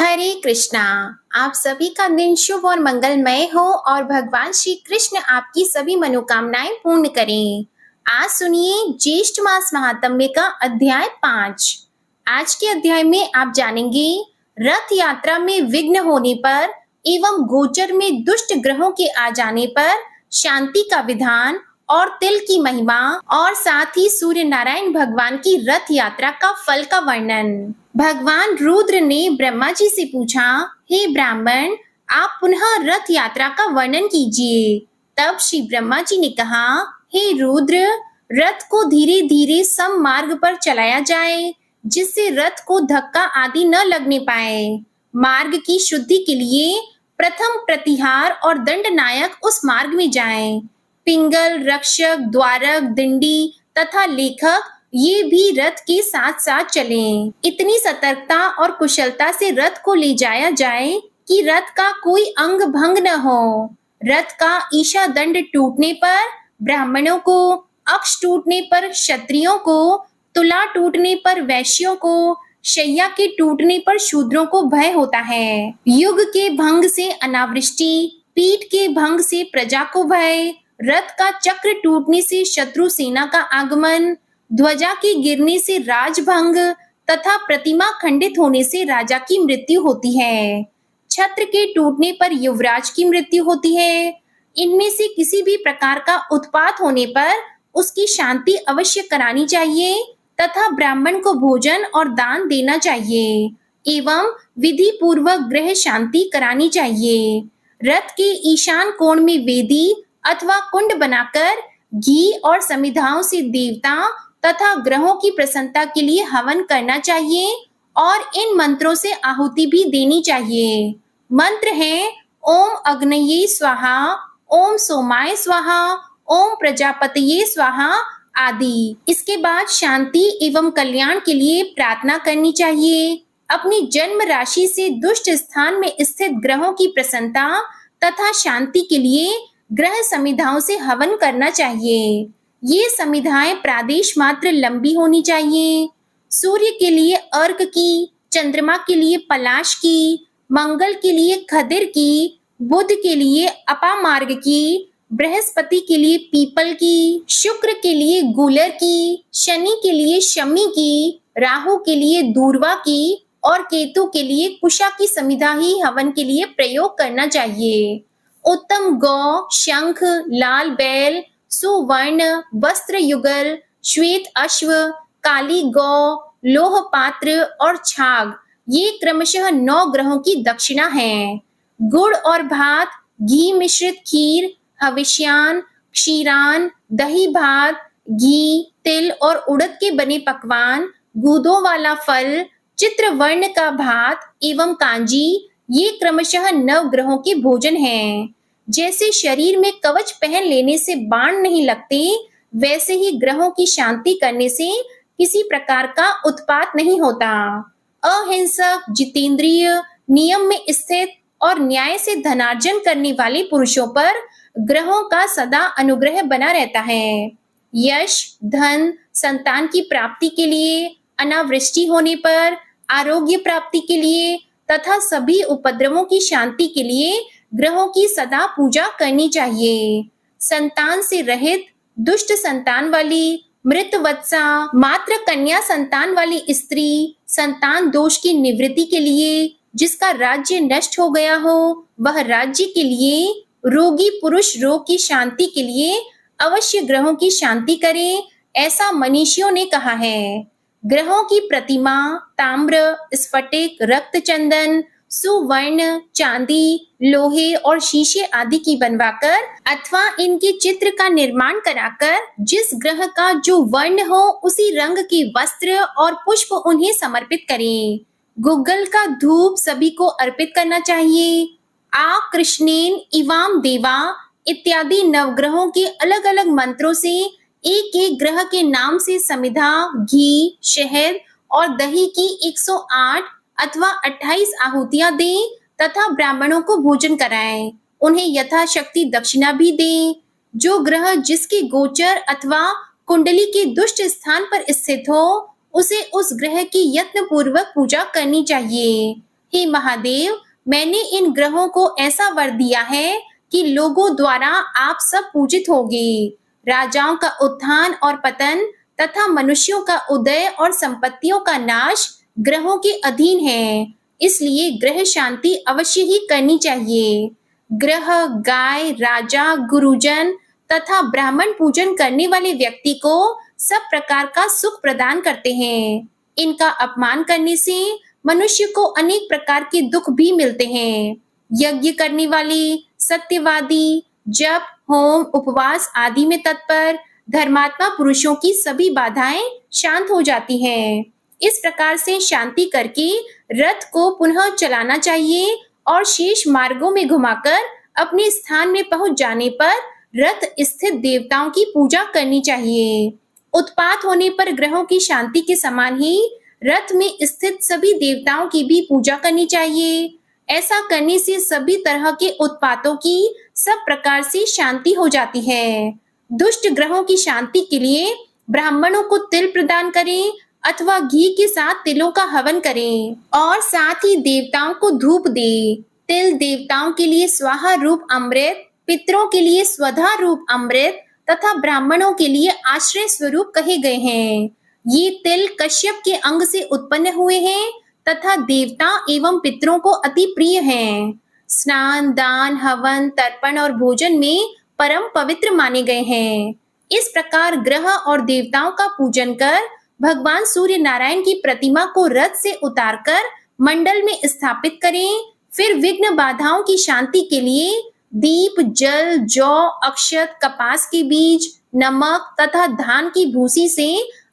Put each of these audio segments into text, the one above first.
हरे कृष्णा। आप सभी का दिन शुभ और मंगलमय हो और भगवान श्री कृष्ण आपकी सभी मनोकामनाएं पूर्ण करें। आज सुनिए ज्येष्ठ मास महात्म्य का अध्याय 5। आज के अध्याय में आप जानेंगे रथ यात्रा में विघ्न होने पर एवं गोचर में दुष्ट ग्रहों के आ जाने पर शांति का विधान और तिल की महिमा और साथ ही सूर्य नारायण भगवान की रथ यात्रा का फल का वर्णन। भगवान रुद्र ने ब्रह्मा जी से पूछा, हे ब्राह्मण, आप पुनः रथ यात्रा का वर्णन कीजिए। तब श्री ब्रह्मा जी ने कहा, हे रुद्र, रथ को धीरे धीरे सम मार्ग पर चलाया जाए जिससे रथ को धक्का आदि न लगने पाए। मार्ग की शुद्धि के लिए प्रथम प्रतिहार और दंडनायक उस मार्ग में जाएं। पिंगल, रक्षक, द्वारक, दिंडी तथा लेखक ये भी रथ के साथ साथ चलें। इतनी सतर्कता और कुशलता से रथ को ले जाया जाए कि रथ का कोई अंग भंग न हो। रथ का ईशा दंड टूटने पर ब्राह्मणों को, अक्ष टूटने पर क्षत्रियों को, तुला टूटने पर वैश्यों को, शैया के टूटने पर शूद्रों को भय होता है। युग के भंग से अनावृष्टि, पीठ के भंग से प्रजा को भय, रथ का चक्र टूटने से शत्रु सेना का आगमन, ध्वजा के गिरने से राजभंग तथा प्रतिमा खंडित होने से राजा की मृत्यु होती है। छत्र के टूटने पर युवराज की मृत्यु होती है। इनमें से किसी भी प्रकार का उत्पात होने पर उसकी शांति अवश्य करानी चाहिए तथा ब्राह्मण को भोजन और दान देना चाहिए एवं विधि पूर्वक गृह शांति करानी चाहिए। रथ के ईशान कोण में वेदी अथवा कुंड बनाकर घी और समिधाओं से देवता तथा ग्रहों की प्रसन्नता के लिए हवन करना चाहिए और इन मंत्रों से आहुति भी देनी चाहिए। मंत्र हैं ओम अग्नये स्वाहा, ओम सोमाय स्वाहा, ओम प्रजापतये स्वाहा आदि। इसके बाद शांति एवं कल्याण के लिए प्रार्थना करनी चाहिए। अपनी जन्म राशि से दुष्ट स्थान में स्थित ग्रहों की प्रसन्नता तथा शांति के लिए ग्रह समिधाओं से हवन करना चाहिए। ये समिधाएं प्रादेश मात्र लंबी होनी चाहिए। सूर्य के लिए अर्क की, चंद्रमा के लिए पलाश की, मंगल के लिए खदिर की, बुध के लिए अपामार्ग की, बृहस्पति के लिए पीपल की, शुक्र के लिए गूलर की, शनि के लिए शमी की, राहु के लिए दूर्वा की और केतु के लिए कुशा की समिधा ही हवन के लिए प्रयोग करना चाहिए। उत्तम गौ, शंख, लाल बैल, सुवर्ण वस्त्र युगल, श्वेत अश्व, काली गौ, लोह पात्र और छाग ये क्रमशः 9 ग्रहों की दक्षिणा है। गुड़ और भात, घी मिश्रित खीर, हविष्यान, क्षीरान, दही भात, घी, तिल और उड़द के बने पकवान, गूदों वाला फल, चित्रवर्ण का भात एवं कांजी ये क्रमशः 9 ग्रहों के भोजन हैं। जैसे शरीर में कवच पहन लेने से बाण नहीं लगते, वैसे ही ग्रहों की शांति करने से किसी प्रकार का उत्पात नहीं होता। अहिंसक, जितेंद्रिय, नियम में स्थित और न्याय से धनार्जन करने वाले पुरुषों पर ग्रहों का सदा अनुग्रह बना रहता है। यश, धन, संतान की प्राप्ति के लिए, अनावृष्टि होने पर, आरोग्य प्राप्ति के लिए तथा सभी उपद्रवों की शांति के लिए ग्रहों की सदा पूजा करनी चाहिए। संतान से रहित, दुष्ट संतान वाली, मृत वत्सा, मात्र कन्या संतान वाली स्त्री, संतान दोष की निवृत्ति के लिए, जिसका राज्य नष्ट हो गया हो वह राज्य के लिए, रोगी पुरुष रोग की शांति के लिए अवश्य ग्रहों की शांति करें, ऐसा मनीषियों ने कहा है। ग्रहों की प्रतिमा ताम्र, स्फटिक, रक्त चंदन, सुवर्ण, चांदी, लोहे और शीशे आदि की बनवाकर अथवा इनके चित्र का निर्माण कराकर जिस ग्रह का जो वर्ण हो उसी रंग के वस्त्र और पुष्प उन्हें समर्पित करें। गुग्गल का धूप सभी को अर्पित करना चाहिए। आ कृष्णेन इवाम देवा इत्यादि नवग्रहों के अलग अलग मंत्रों से एक एक ग्रह के नाम से समिधा, घी, शहद और दही की 108 अथवा 28 आहुतियां दें तथा ब्राह्मणों को भोजन कराएं। उन्हें यथाशक्ति दक्षिणा भी दें। जो ग्रह जिसके गोचर अथवा कुंडली के दुष्ट स्थान पर स्थित हो उसे उस ग्रह की यत्न पूर्वक पूजा करनी चाहिए। हे महादेव, मैंने इन ग्रहों को ऐसा वर दिया है कि लोगों द्वारा आप सब पूजित होगे। राजाओं का उत्थान और पतन तथा मनुष्यों का उदय और संपत्तियों का नाश ग्रहों के अधीन है, इसलिए ग्रह शांति अवश्य ही करनी चाहिए। ग्रह, गाय, राजा, गुरुजन तथा ब्राह्मण पूजन करने वाले व्यक्ति को सब प्रकार का सुख प्रदान करते हैं। इनका अपमान करने से मनुष्य को अनेक प्रकार के दुख भी मिलते हैं। यज्ञ करने वाले, सत्यवादी, जप, होम, उपवास आदि में तत्पर धर्मात्मा पुरुषों की सभी बाधाएं शांत हो जाती हैं। इस प्रकार से शांति करके रथ को पुनः चलाना चाहिए और शेष मार्गों में घुमाकर अपने स्थान में पहुंच जाने पर रथ स्थित देवताओं की पूजा करनी चाहिए। उत्पात होने पर ग्रहों की शांति के समान ही रथ में स्थित सभी देवताओं की भी पूजा करनी चाहिए। ऐसा करने से सभी तरह के उत्पातों की सब प्रकार से शांति हो जाती है। दुष्ट ग्रहों की शांति के लिए ब्राह्मणों को तिल प्रदान करें अथवा घी के साथ तिलों का हवन करें और साथ ही देवताओं को धूप दे। तिल देवताओं के लिए स्वाहा रूप अमृत, पितरों के लिए स्वधा रूप अमृत तथा ब्राह्मणों के लिए आश्रय स्वरूप कहे गए हैं। ये तिल कश्यप के अंग से उत्पन्न हुए हैं तथा देवता एवं पितरों को अति प्रिय हैं। स्नान, दान, हवन, तर्पण और भोजन में परम पवित्र माने गए हैं। इस प्रकार ग्रह और देवताओं का पूजन कर भगवान सूर्य नारायण की प्रतिमा को रथ से उतारकर मंडल में स्थापित करें। फिर विघ्न बाधाओं की शांति के लिए दीप, जल, जौ, अक्षत, कपास के बीज, नमक तथा धान की भूसी से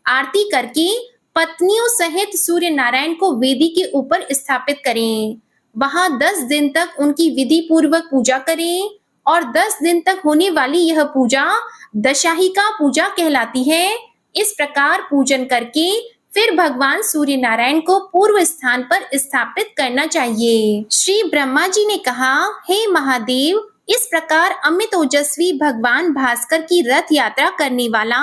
आरती करके पत्नियों सहित सूर्य नारायण को वेदी के ऊपर स्थापित करें। वहां 10 दिन तक उनकी विधि पूर्वक पूजा करें और 10 दिन तक होने वाली यह पूजा दशाहिका पूजा कहलाती है। इस प्रकार पूजन करके फिर भगवान सूर्य नारायण को पूर्व स्थान पर स्थापित करना चाहिए। श्री ब्रह्मा जी ने कहा, हे महादेव, इस प्रकार अमित ओजस्वी भगवान भास्कर की रथ यात्रा करने वाला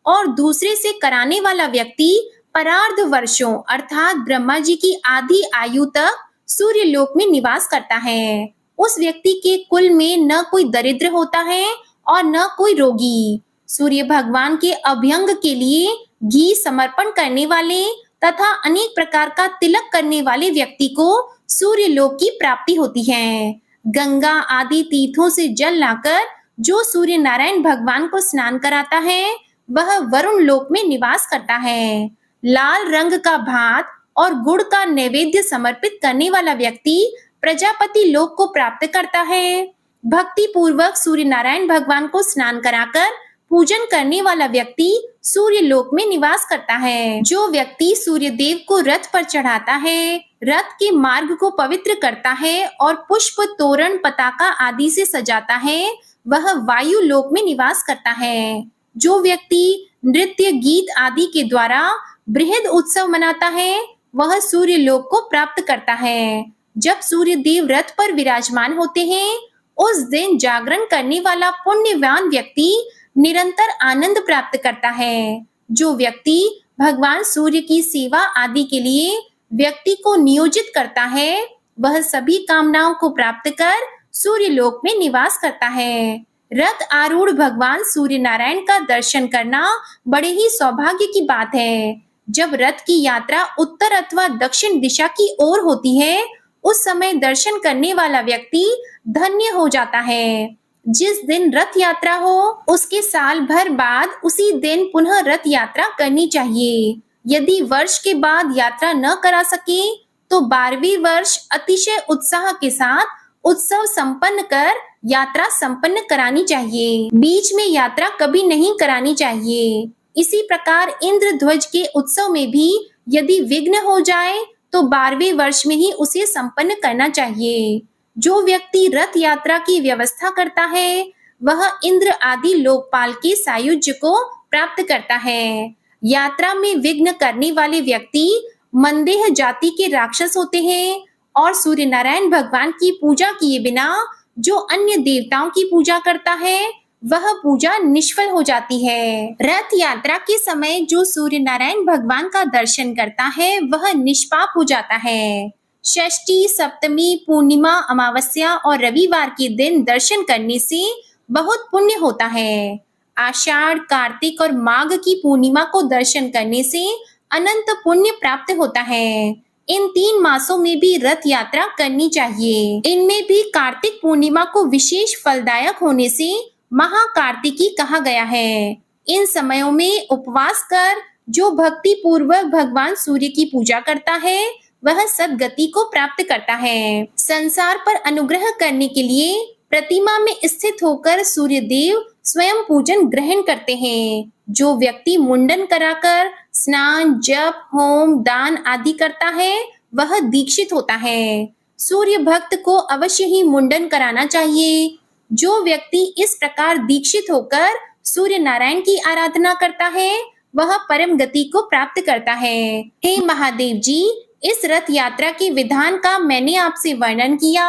और दूसरे से कराने वाला व्यक्ति परार्ध वर्षों अर्थात ब्रह्मा जी की आधी आयु तक सूर्य लोक में निवास करता है। उस व्यक्ति के कुल में न कोई दरिद्र होता है और न कोई रोगी। सूर्य भगवान के अभ्यंग के लिए घी समर्पण करने वाले तथा अनेक प्रकार का तिलक करने वाले व्यक्ति को सूर्य लोक की प्राप्ति होती है। गंगा आदि तीर्थों से जल लाकर जो सूर्य नारायण भगवान को स्नान कराता है वह वरुण लोक में निवास करता है। लाल रंग का भात और गुड़ का नैवेद्य समर्पित करने वाला व्यक्ति प्रजापति लोक को प्राप्त करता है। भक्ति पूर्वक सूर्य नारायण भगवान को स्नान कराकर पूजन करने वाला व्यक्ति सूर्य लोक में निवास करता है। जो व्यक्ति सूर्य देव को रथ पर चढ़ाता है, रथ के मार्ग को पवित्र करता है और पुष्प, तोरण, पताका आदि से सजाता है, वह वायु लोक में निवास करता है। जो व्यक्ति नृत्य, गीत आदि के द्वारा बृहद उत्सव मनाता है, वह सूर्य लोक को प्राप्त करता है। जब सूर्य देव रथ पर विराजमान होते हैं, उस दिन जागरण करने वाला पुण्यवान व्यक्ति निरंतर आनंद प्राप्त करता है। जो व्यक्ति भगवान सूर्य की सेवा आदि के लिए व्यक्ति को नियोजित करता है, वह सभी कामनाओं को प्राप्त कर सूर्य लोक में निवास करता है। रथ आरूढ़ भगवान सूर्य नारायण का दर्शन करना बड़े ही सौभाग्य की बात है। जब रथ की यात्रा उत्तर अथवा दक्षिण दिशा की ओर होती है, उस समय दर्शन करने वाला व्यक्ति धन्य हो जाता है। जिस दिन रथ यात्रा हो, उसके साल भर बाद उसी दिन पुनः रथ यात्रा करनी चाहिए। यदि वर्ष के बाद यात्रा न करा सके तो 12वें वर्ष अतिशय उत्साह के साथ उत्सव संपन्न कर यात्रा संपन्न करानी चाहिए। बीच में यात्रा कभी नहीं करानी चाहिए। इसी प्रकार इंद्रध्वज के उत्सव में भी यदि विघ्न हो जाए तो 12वें वर्ष में ही उसे संपन्न करना चाहिए। जो व्यक्ति रथ यात्रा की व्यवस्था करता है, वह इंद्र आदि लोकपाल के सायुज्य को प्राप्त करता है। यात्रा में विघ्न करने वाले व्यक्ति मंदेह जाति के राक्षस होते हैं और सूर्य नारायण भगवान की पूजा किए बिना जो अन्य देवताओं की पूजा करता है, वह पूजा निष्फल हो जाती है। रथ यात्रा के समय जो सूर्य नारायण भगवान का दर्शन करता है, वह निष्पाप हो जाता है। षष्ठी, सप्तमी, पूर्णिमा, अमावस्या और रविवार के दिन दर्शन करने से बहुत पुण्य होता है। आषाढ़, कार्तिक और माघ की पूर्णिमा को दर्शन करने से अनंत पुण्य प्राप्त होता है। इन 3 मासों में भी रथ यात्रा करनी चाहिए। इनमें भी कार्तिक पूर्णिमा को विशेष फलदायक होने से महाकार्तिकी कहा गया है। इन समयों में उपवास कर जो भक्ति पूर्वक भगवान सूर्य की पूजा करता है वह सद्गति को प्राप्त करता है। संसार पर अनुग्रह करने के लिए प्रतिमा में स्थित होकर सूर्य देव स्वयं पूजन ग्रहण करते हैं। जो व्यक्ति मुंडन कराकर स्नान, जप, होम, दान आदि करता है वह दीक्षित होता है। सूर्य भक्त को अवश्य ही मुंडन कराना चाहिए। जो व्यक्ति इस प्रकार दीक्षित होकर सूर्य नारायण की आराधना करता है वह परम गति को प्राप्त करता है। हे महादेव जी, इस रथ यात्रा के विधान का मैंने आपसे वर्णन किया।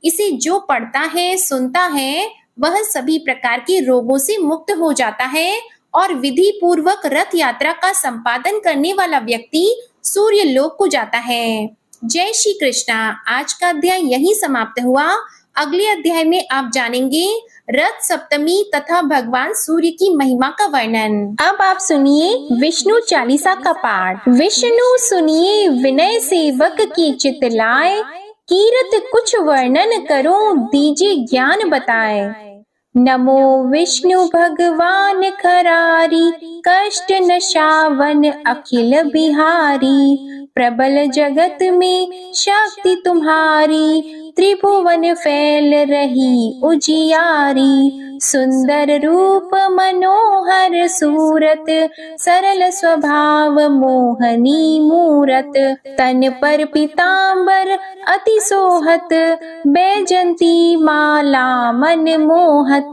इसे जो पढ़ता है, सुनता है, वह सभी प्रकार के रोगों से मुक्त हो जाता है और विधि पूर्वक रथ यात्रा का संपादन करने वाला व्यक्ति सूर्य लोक को जाता है। जय श्री कृष्णा। आज का अध्याय यहीं समाप्त हुआ। अगले अध्याय में आप जानेंगे रथ सप्तमी तथा भगवान सूर्य की महिमा का वर्णन। अब आप सुनिए विष्णु चालीसा का पाठ। विष्णु सुनिए विनय सेवक की चित लाए, कीरत कुछ वर्णन करो दीजिए ज्ञान बताए। नमो विष्णु भगवान खरारी, कष्ट नशावन अखिल बिहारी। प्रबल जगत में शक्ति तुम्हारी, त्रिभुवन फैल रही उजियारी। सुंदर रूप मनोहर सूरत, सरल स्वभाव मोहनी मूरत। तन पर पीतांबर अति सोहत, बैजंती माला मन मोहत।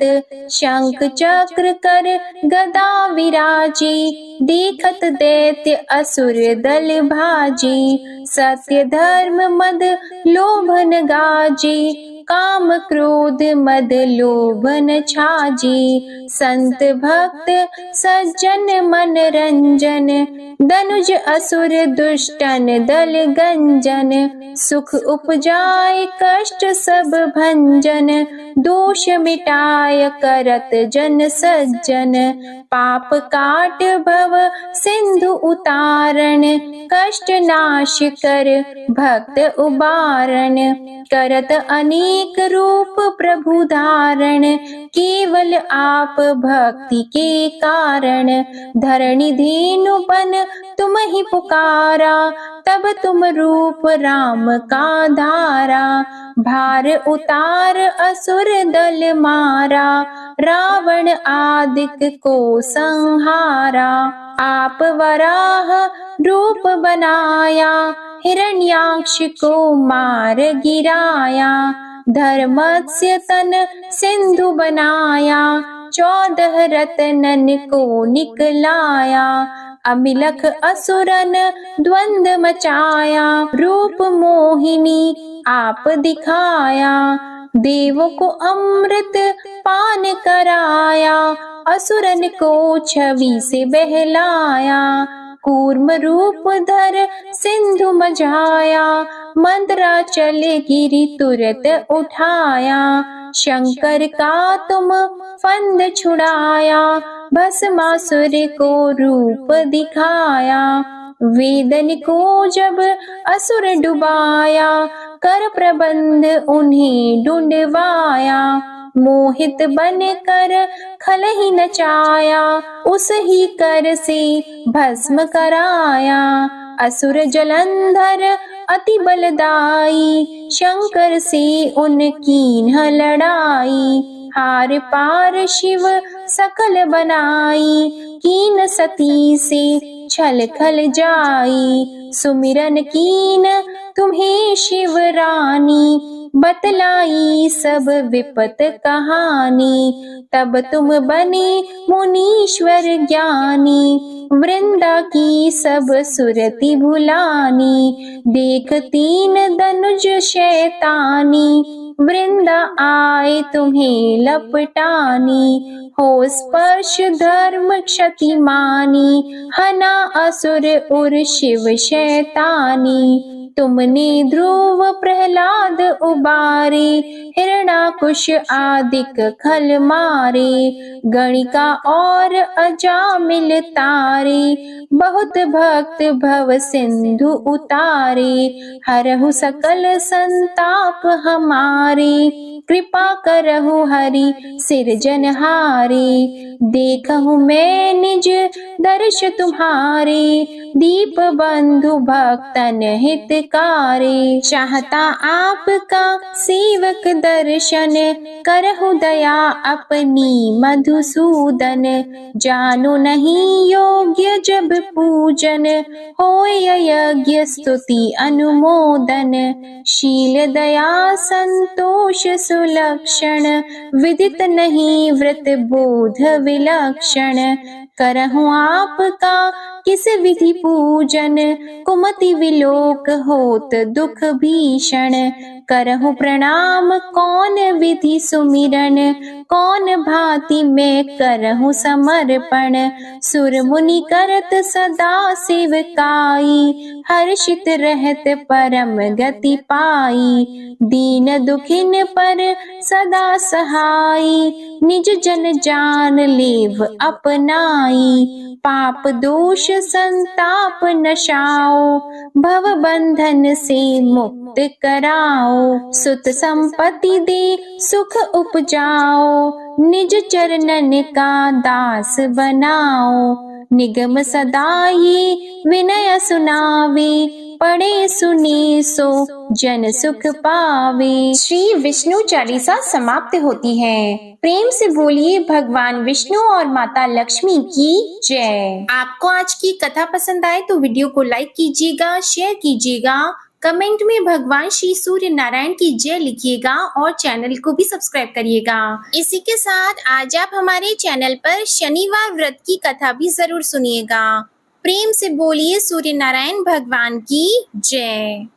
शंख चक्र कर गदा विराजे, देखत दैत्य असुर दल भाजे। सत्य धर्म मद लोभन गाजे, काम क्रोध मद लोभन छाजे। संत भक्त सज्जन मन रंजन, धनुज असुर दुष्टन दल गंजन। सुख उपजाए कष्ट सब भंजन, दोष मिटाय करत जन सज्जन। पाप काट भव सिंधु उतारण, कष्ट नाश कर भक्त उबारण। करत अनेक रूप प्रभु धारण, केवल आप भक्ति के कारण। धरणी धेनु बन तुम ही पुकारा, तब तुम रूप राम का धारा। भार उतार असुर दल मारा, रावण आदिक को संहारा। आप वराह रूप बनाया, हिरण्याक्ष को मार गिराया। धर्मस्य तन सिंधु बनाया, 14 रत्नन को निकलाया। अमिलख असुरन द्वंद मचाया, रूप मोहिनी आप दिखाया। देवों को अमृत पान कराया, असुरन को छवि से बहलाया। कूर्म रूप धर सिंधु मझाया, मंदराचल गिरि तुरत उठाया। शंकर का तुम फंद छुड़ाया, भस्मासुर को रूप दिखाया। वेदन को जब असुर डुबाया, कर प्रबंध उन्हें ढूंढवाया। मोहित बन कर खल ही नचाया, उस ही कर से भस्म कराया। असुर जलंधर अति बलदाई, शंकर से उनकी न लड़ाई। हार पार शिव सकल बनाई, कीन सती से छल खल जाई। सुमिरन कीन तुम्हें शिव रानी, बतलाई सब विपत कहानी। तब तुम बने मुनीश्वर ज्ञानी, वृंदा की सब सुरति भुलानी। देख 3 धनुज शैतानी, वृंदा आए तुम्हें लपटानी। हो स्पर्श धर्म क्षति मानी, हना असुर उर शिव शैतानी। तुमने ध्रुव प्रहलाद उबारे, हिरणाकुश आदिक खल मारे, गणिका और अजामिल तारे, बहुत भक्त भव सिंधु उतारे, हरहु सकल संताप हमारे, कृपा करहु हरि सिरजनहारे, देखहु मैं निज दर्श तुम्हारे, दीप बंधु भक्तन हितकारी, चाहता आपका सेवक दर्शन, करहु दया अपनी मधुसूदन, जानो नहीं योग्य जब पूजन, होय यज्ञ स्तुति अनुमोदन, शील दया संतोष सुलक्षण, विदित नहीं व्रत बोध विलक्षण, करहु आपका किस विधि पूजन, कुमति विलोक होत दुख भीषण, करहु प्रणाम कौन विधि सुमिरन, कौन भांति मैं करहु समर्पण, सुर मुनि करत सदा सेवकाई, हर्षित रहत परम गति पाई, दीन दुखिन पर सदा सहाई, निज जन जान लेव अपनाई, पाप दोष संताप नशाओ, भव बंधन से मुक्त कराओ, सुत संपत्ति दे सुख उपजाओ, निज चरणन का दास बनाओ, निगम सदा ये विनय सुनावे, पढ़े सुने सो जन सुख पावे। श्री विष्णु चालीसा समाप्त होती है। प्रेम से बोलिए भगवान विष्णु और माता लक्ष्मी की जय। आपको आज की कथा पसंद आए तो वीडियो को लाइक कीजिएगा, शेयर कीजिएगा, कमेंट में भगवान श्री सूर्य नारायण की जय लिखिएगा और चैनल को भी सब्सक्राइब करिएगा। इसी के साथ आज आप हमारे चैनल पर शनिवार व्रत की कथा भी जरूर सुनिएगा। प्रेम से बोलिए सूर्य नारायण भगवान की जय।